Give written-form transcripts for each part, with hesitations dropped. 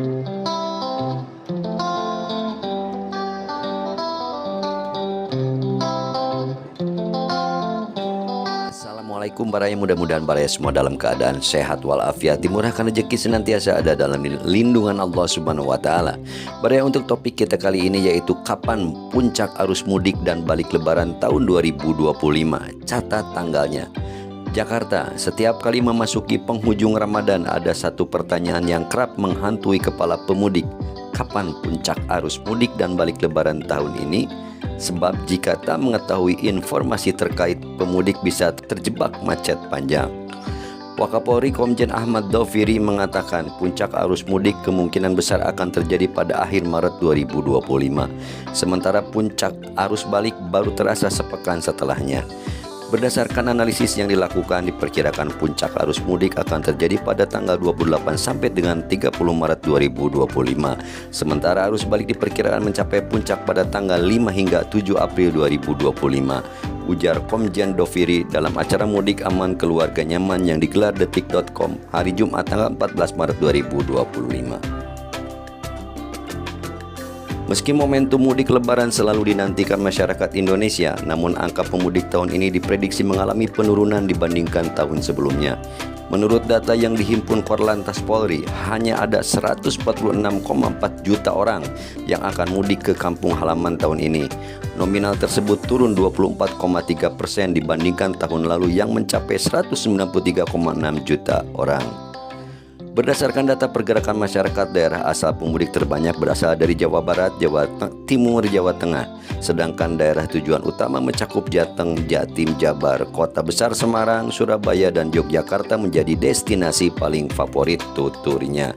Assalamualaikum baraya, mudah-mudahan baraya semua dalam keadaan sehat walafiat, dimurahkan rezeki, senantiasa ada dalam lindungan Allah Subhanahu wa taala. Baraya, untuk topik kita kali ini yaitu kapan puncak arus mudik dan balik lebaran tahun 2025. Catat tanggalnya. Jakarta, setiap kali memasuki penghujung Ramadan ada satu pertanyaan yang kerap menghantui kepala pemudik. Kapan puncak arus mudik dan balik lebaran tahun ini? Sebab jika tak mengetahui informasi terkait, pemudik bisa terjebak macet panjang. Wakapolri Komjen Ahmad Doviri mengatakan puncak arus mudik kemungkinan besar akan terjadi pada akhir Maret 2025. Sementara puncak arus balik baru terasa sepekan setelahnya. Berdasarkan analisis yang dilakukan, diperkirakan puncak arus mudik akan terjadi pada tanggal 28 sampai dengan 30 Maret 2025. Sementara arus balik diperkirakan mencapai puncak pada tanggal 5 hingga 7 April 2025. Ujar Komjen Doviri dalam acara Mudik Aman Keluarga Nyaman yang digelar detik.com hari Jumat tanggal 14 Maret 2025. Meski momentum mudik lebaran selalu dinantikan masyarakat Indonesia, namun angka pemudik tahun ini diprediksi mengalami penurunan dibandingkan tahun sebelumnya. Menurut data yang dihimpun Korlantas Polri, hanya ada 146,4 juta orang yang akan mudik ke kampung halaman tahun ini. Nominal tersebut turun 24,3% dibandingkan tahun lalu yang mencapai 193,6 juta orang. Berdasarkan data pergerakan masyarakat, daerah asal pemudik terbanyak berasal dari Jawa Barat, Jawa Timur, Jawa Tengah. Sedangkan daerah tujuan utama mencakup Jateng, Jatim, Jabar, Kota Besar Semarang, Surabaya, dan Yogyakarta menjadi destinasi paling favorit tuturnya.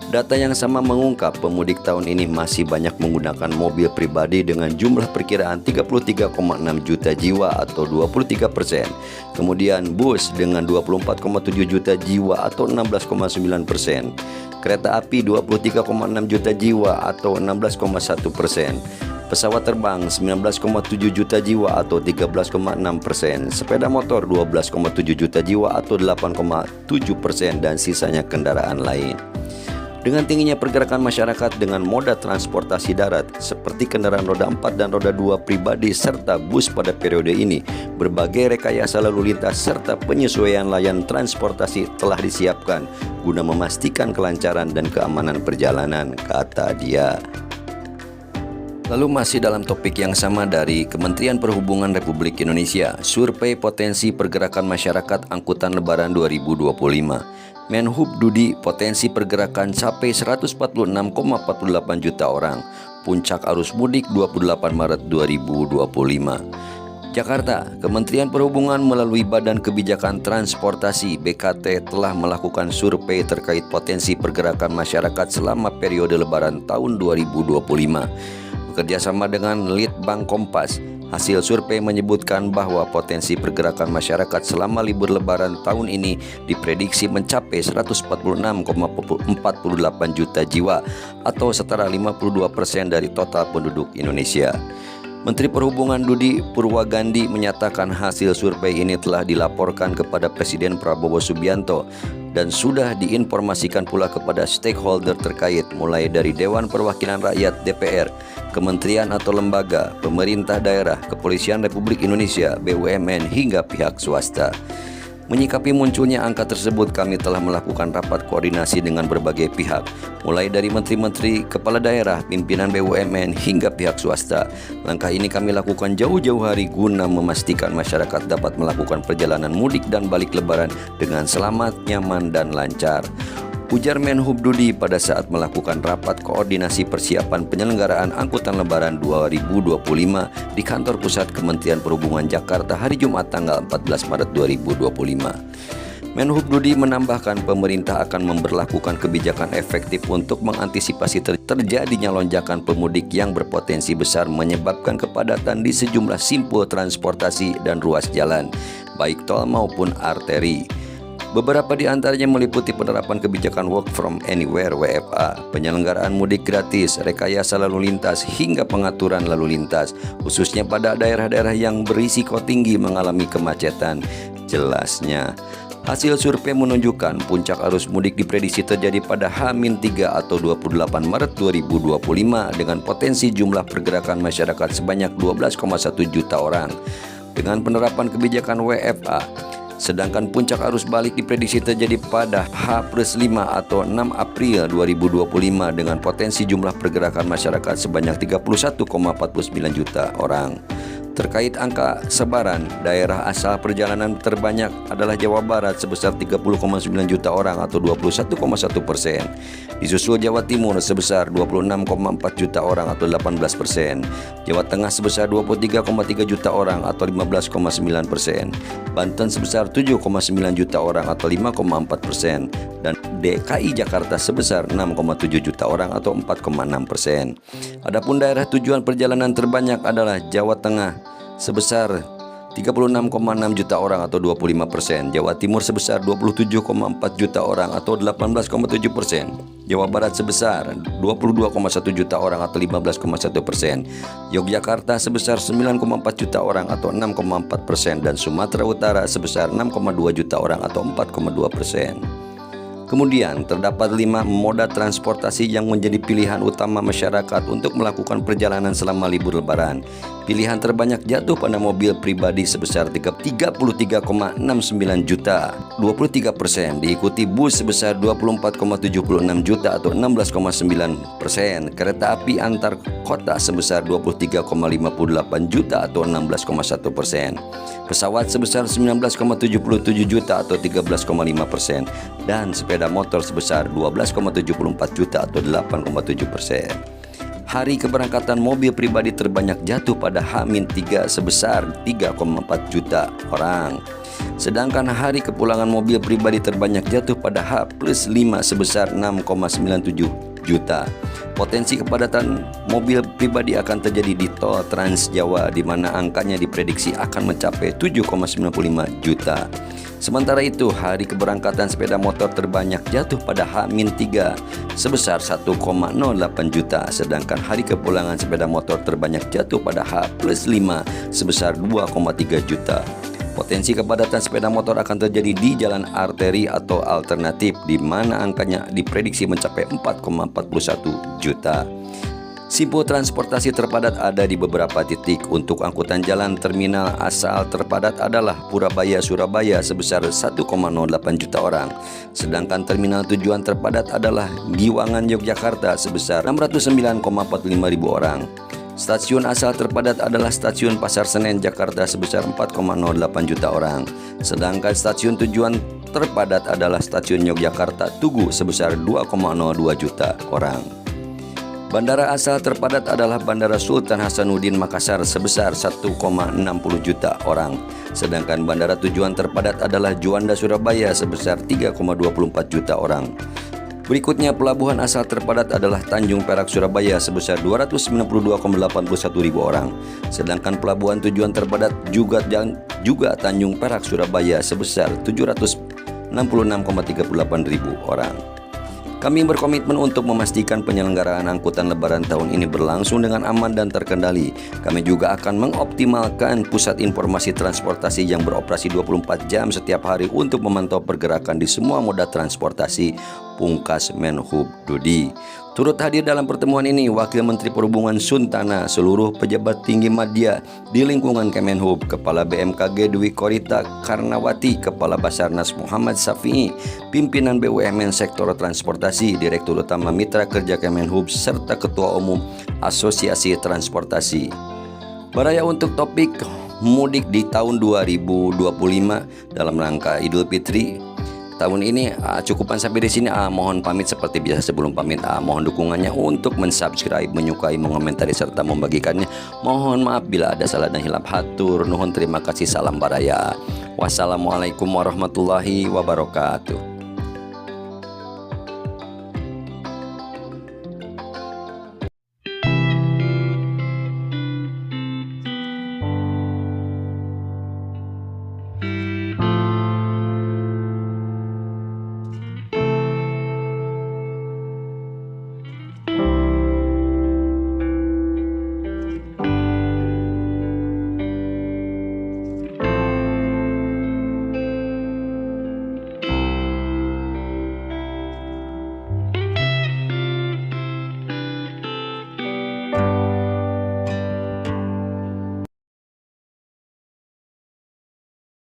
Data yang sama mengungkap pemudik tahun ini masih banyak menggunakan mobil pribadi dengan jumlah perkiraan 33,6 juta jiwa atau 23%. Kemudian bus dengan 24,7 juta jiwa atau 16,9%. Kereta api 23,6 juta jiwa atau 16,1%. Pesawat terbang 19,7 juta jiwa atau 13,6%. Sepeda motor 12,7 juta jiwa atau 8,7%, dan sisanya kendaraan lain. Dengan tingginya pergerakan masyarakat dengan moda transportasi darat seperti kendaraan roda 4 dan roda 2 pribadi serta bus pada periode ini, berbagai rekayasa lalu lintas serta penyesuaian layanan transportasi telah disiapkan guna memastikan kelancaran dan keamanan perjalanan, kata dia. Lalu masih dalam topik yang sama dari Kementerian Perhubungan Republik Indonesia, survei potensi pergerakan masyarakat angkutan lebaran 2025. Menhub Dudi, potensi pergerakan capai 146,48 juta orang. Puncak arus mudik 28 Maret 2025. Jakarta, Kementerian Perhubungan melalui Badan Kebijakan Transportasi (BKT) telah melakukan survei terkait potensi pergerakan masyarakat selama periode lebaran tahun 2025. Bekerjasama dengan Litbang Kompas, hasil survei menyebutkan bahwa potensi pergerakan masyarakat selama libur lebaran tahun ini diprediksi mencapai 146,48 juta jiwa atau setara 52% dari total penduduk Indonesia. Menteri Perhubungan Budi Purwagandi menyatakan hasil survei ini telah dilaporkan kepada Presiden Prabowo Subianto dan sudah diinformasikan pula kepada stakeholder terkait, mulai dari Dewan Perwakilan Rakyat (DPR), kementerian atau lembaga, pemerintah daerah, Kepolisian Republik Indonesia, BUMN, hingga pihak swasta. Menyikapi munculnya angka tersebut, kami telah melakukan rapat koordinasi dengan berbagai pihak, mulai dari menteri-menteri, kepala daerah, pimpinan BUMN, hingga pihak swasta. Langkah ini kami lakukan jauh-jauh hari guna memastikan masyarakat dapat melakukan perjalanan mudik dan balik lebaran dengan selamat, nyaman, dan lancar, ujar Menhub Dudi pada saat melakukan rapat koordinasi persiapan penyelenggaraan angkutan lebaran 2025 di kantor pusat Kementerian Perhubungan Jakarta hari Jumat tanggal 14 Maret 2025. Menhub Dudi menambahkan pemerintah akan memberlakukan kebijakan efektif untuk mengantisipasi terjadinya lonjakan pemudik yang berpotensi besar menyebabkan kepadatan di sejumlah simpul transportasi dan ruas jalan, baik tol maupun arteri. Beberapa di antaranya meliputi penerapan kebijakan Work from Anywhere (WFA), penyelenggaraan mudik gratis, rekayasa lalu lintas, hingga pengaturan lalu lintas, khususnya pada daerah-daerah yang berisiko tinggi mengalami kemacetan. Jelasnya, Hasil survei menunjukkan puncak arus mudik diprediksi terjadi pada H-3 atau 28 Maret 2025 dengan potensi jumlah pergerakan masyarakat sebanyak 12,1 juta orang dengan penerapan kebijakan WFA. Sedangkan puncak arus balik diprediksi terjadi pada H+5 atau 6 April 2025 dengan potensi jumlah pergerakan masyarakat sebanyak 31,49 juta orang. Terkait angka sebaran, daerah asal perjalanan terbanyak adalah Jawa Barat sebesar 30,9 juta orang atau 21,1%. Disusul Jawa Timur sebesar 26,4 juta orang atau 18%. Jawa Tengah sebesar 23,3 juta orang atau 15,9%. Banten sebesar 7,9 juta orang atau 5,4%. Dan DKI Jakarta sebesar 6,7 juta orang atau 4,6%. Adapun daerah tujuan perjalanan terbanyak adalah Jawa Tengah sebesar 36,6 juta orang atau 25%, Jawa Timur sebesar 27,4 juta orang atau 18,7%, Jawa Barat sebesar 22,1 juta orang atau 15,1%, Yogyakarta sebesar 9,4 juta orang atau 6,4%, dan Sumatera Utara sebesar 6,2 juta orang atau 4,2%. Kemudian terdapat 5 moda transportasi yang menjadi pilihan utama masyarakat untuk melakukan perjalanan selama libur lebaran. Pilihan terbanyak jatuh pada mobil pribadi sebesar 33,69 juta, 23%, diikuti bus sebesar 24,76 juta atau 16,9%, kereta api antar kota sebesar 23,58 juta atau 16,1%, pesawat sebesar 19,77 juta atau 13,5%, dan sepeda motor sebesar 12,74 juta atau 8,7%. Hari keberangkatan mobil pribadi terbanyak jatuh pada H-3 sebesar 3,4 juta orang. Sedangkan hari kepulangan mobil pribadi terbanyak jatuh pada H+5 sebesar 6,97 juta. Potensi kepadatan mobil pribadi akan terjadi di tol Trans Jawa di mana angkanya diprediksi akan mencapai 7,95 juta. Sementara itu, hari keberangkatan sepeda motor terbanyak jatuh pada H-3 sebesar 1,08 juta, sedangkan hari kepulangan sepeda motor terbanyak jatuh pada H+5 sebesar 2,3 juta. Potensi kepadatan sepeda motor akan terjadi di jalan arteri atau alternatif di mana angkanya diprediksi mencapai 4,41 juta. Simpul transportasi terpadat ada di beberapa titik. Untuk angkutan jalan, terminal asal terpadat adalah Purabaya-Surabaya sebesar 1,08 juta orang. Sedangkan terminal tujuan terpadat adalah Giwangan Yogyakarta sebesar 609,45 ribu orang. Stasiun asal terpadat adalah Stasiun Pasar Senen Jakarta sebesar 4,08 juta orang. Sedangkan stasiun tujuan terpadat adalah Stasiun Yogyakarta Tugu sebesar 2,02 juta orang. Bandara asal terpadat adalah Bandara Sultan Hasanuddin Makassar sebesar 1,60 juta orang. Sedangkan bandara tujuan terpadat adalah Juanda Surabaya sebesar 3,24 juta orang. Berikutnya pelabuhan asal terpadat adalah Tanjung Perak Surabaya sebesar 292,81 ribu orang. Sedangkan pelabuhan tujuan terpadat juga Tanjung Perak Surabaya sebesar 766,38 ribu orang. Kami berkomitmen untuk memastikan penyelenggaraan angkutan lebaran tahun ini berlangsung dengan aman dan terkendali. Kami juga akan mengoptimalkan pusat informasi transportasi yang beroperasi 24 jam setiap hari untuk memantau pergerakan di semua moda transportasi, pungkas Menhub Dodi. Turut hadir dalam pertemuan ini Wakil Menteri Perhubungan Suntana, seluruh pejabat tinggi media di lingkungan Kemenhub, Kepala BMKG Dwi Korita Karnawati, Kepala Basarnas Muhammad Safi'i, pimpinan BUMN sektor transportasi, Direktur Utama Mitra Kerja Kemenhub, serta Ketua Umum Asosiasi Transportasi. Baraya untuk topik mudik di tahun 2025 dalam rangka Idul Fitri tahun ini cukupan sampai di sini. Mohon pamit seperti biasa. Sebelum pamit, mohon dukungannya untuk mensubscribe, menyukai, mengomentari serta membagikannya. Mohon maaf bila ada salah dan hilap. Hatur nuhun, terima kasih, salam baraya. Wassalamualaikum warahmatullahi wabarakatuh.